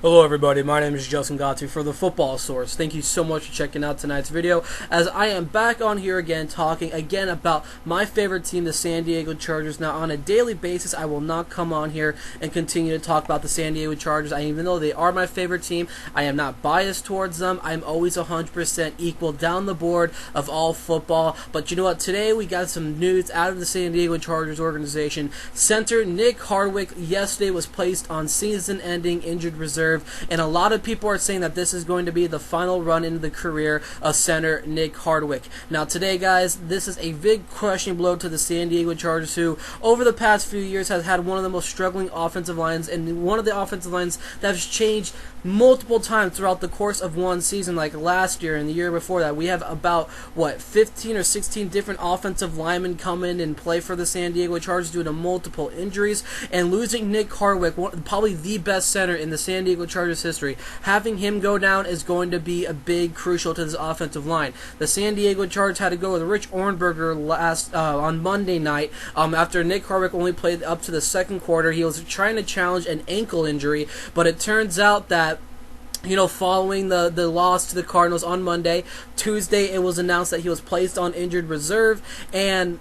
Hello everybody, my name is Justin Godsey for the Football Source. Thank you so much for checking out tonight's video, as I am back on here again talking again about my favorite team, the San Diego Chargers. Now on a daily basis, I will not come on here and continue to talk about the San Diego Chargers. Even though they are my favorite team, I am not biased towards them. I am always 100% equal down the board of all football. But you know what, today we got some news out of the San Diego Chargers organization. Center Nick Hardwick yesterday was placed on season-ending injured reserve. And a lot of people are saying that this is going to be the final run into the career of center Nick Hardwick. Now today, guys, this is a big crushing blow to the San Diego Chargers, who over the past few years has had one of the most struggling offensive lines, and one of the offensive lines that has changed multiple times throughout the course of one season, like last year and the year before that. We have about, 15 or 16 different offensive linemen come in and play for the San Diego Chargers due to multiple injuries, and losing Nick Hardwick, probably the best center in the San Diego Chargers history, having him go down is going to be a big crucial to this offensive line. The San Diego Chargers had to go with Rich Ohrnberger on Monday night after Nick Hardwick only played up to the second quarter. He was trying to challenge an ankle injury, but it turns out that following the loss to the Cardinals on Monday, Tuesday it was announced that he was placed on injured reserve, and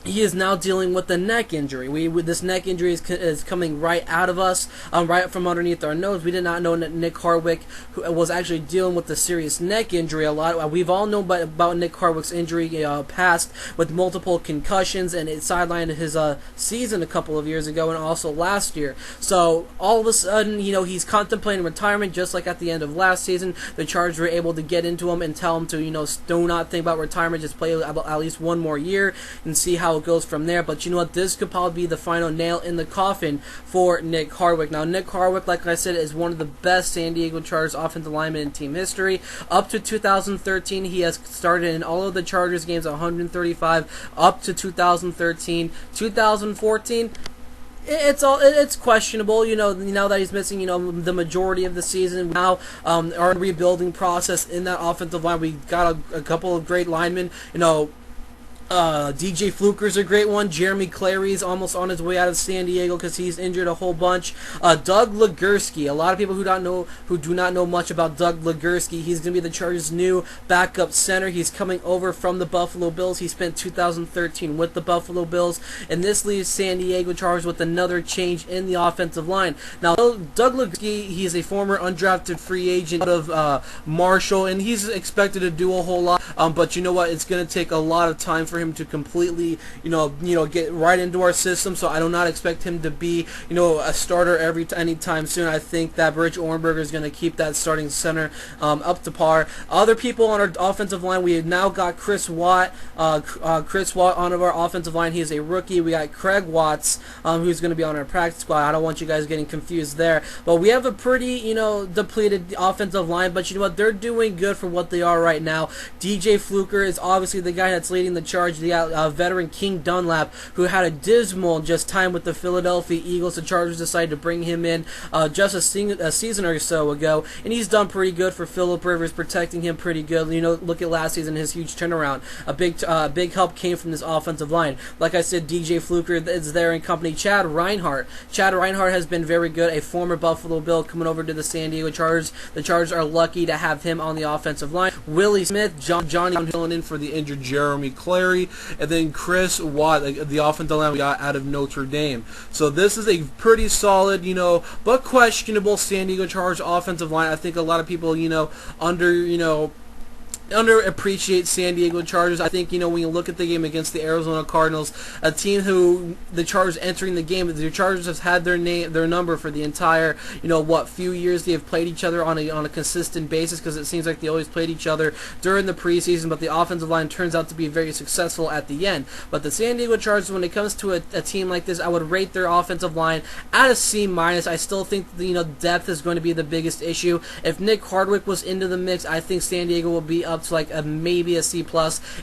he is now dealing with the neck injury. This neck injury is coming right out of us, right from underneath our nose. We did not know that Nick Hardwick was actually dealing with a serious neck injury. We've all known about Nick Hardwick's injury past, with multiple concussions, and it sidelined his season a couple of years ago and also last year. So all of a sudden, he's contemplating retirement, just like at the end of last season. The Chargers were able to get into him and tell him to, do not think about retirement, just play at least one more year and see how it goes from there. But you know what, this could probably be the final nail in the coffin for Nick Hardwick. Now Nick Hardwick, like I said, is one of the best San Diego Chargers offensive linemen in team history. Up to 2013, he has started in all of the Chargers games, 135 up to 2013. 2014, it's questionable, now that he's missing, the majority of the season. Now, our rebuilding process in that offensive line, we got a couple of great linemen, DJ Fluker's a great one. Jeremy Clary's almost on his way out of San Diego because he's injured a whole bunch. Doug Legursky, a lot of people who do not know much about Doug Legursky, he's going to be the Chargers' new backup center. He's coming over from the Buffalo Bills. He spent 2013 with the Buffalo Bills, and this leaves San Diego Chargers with another change in the offensive line. Now, Doug Legursky, he's a former undrafted free agent out of Marshall, and he's expected to do a whole lot, but you know what, it's going to take a lot of time for him to completely, get right into our system. So I do not expect him to be, a starter anytime soon. I think that Rich Ohrnberger is going to keep that starting center up to par. Other people on our offensive line, we have now got Chris Watt. Chris Watt on our offensive line. He is a rookie. We got Craig Watts, who's going to be on our practice squad. I don't want you guys getting confused there. But we have a pretty, depleted offensive line. But you know what? They're doing good for what they are right now. DJ Fluker is obviously the guy that's leading the charge. The veteran King Dunlap, who had a dismal time with the Philadelphia Eagles. The Chargers decided to bring him in just a season or so ago, and he's done pretty good for Phillip Rivers, protecting him pretty good. Look at last season, his huge turnaround. A big help came from this offensive line. Like I said, DJ Fluker is there in company. Chad Reinhardt has been very good, a former Buffalo Bill coming over to the San Diego Chargers. The Chargers are lucky to have him on the offensive line. Willie Smith, Johnny filling in for the injured Jeremy Clary, and then Chris Watt, the offensive line we got out of Notre Dame. So this is a pretty solid, but questionable San Diego Chargers offensive line. I think a lot of people, underappreciate San Diego Chargers. I think, when you look at the game against the Arizona Cardinals, a team who the Chargers entering the game, the Chargers have had their number for the entire, few years they have played each other on a consistent basis, because it seems like they always played each other during the preseason, but the offensive line turns out to be very successful at the end. But the San Diego Chargers, when it comes to a team like this, I would rate their offensive line at a C-. I still think, depth is going to be the biggest issue. If Nick Hardwick was into the mix, I think San Diego will be up to maybe a C+.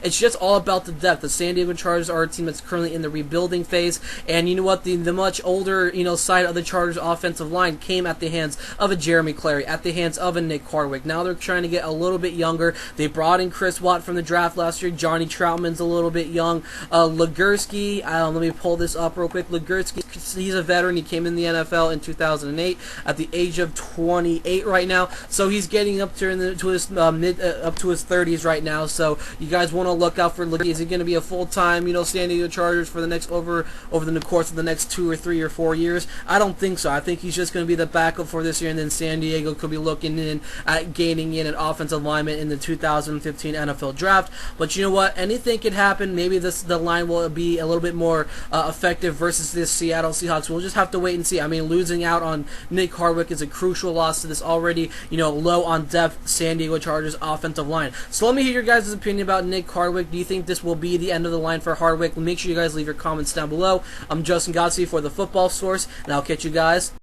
It's just all about the depth. The San Diego Chargers are a team that's currently in the rebuilding phase, and you know what? The much older side of the Chargers offensive line came at the hands of a Jeremy Clary, at the hands of a Nick Hardwick. Now they're trying to get a little bit younger. They brought in Chris Watt from the draft last year. Johnny Troutman's a little bit young. Legursky, let me pull this up real quick. Legursky he's a veteran. He came in the NFL in 2008 at the age of 28 right now. So he's getting up to his up to his 30s right now. So you guys want to look out for. Is he going to be a full-time, San Diego Chargers for the next over the course of the next 2 or 3 or 4 years? I don't think so. I think he's just going to be the backup for this year, and then San Diego could be looking in at gaining in an offensive lineman in the 2015 NFL Draft. But you know what? Anything could happen. Maybe the line will be a little bit more effective versus this Seattle Seahawks. We'll just have to wait and see. I mean, losing out on Nick Hardwick is a crucial loss to this already, low on depth San Diego Chargers offensive line. So let me hear your guys' opinion about Nick Hardwick. Do you think this will be the end of the line for Hardwick? Make sure you guys leave your comments down below. I'm Justin Godsey for the Football Source, and I'll catch you guys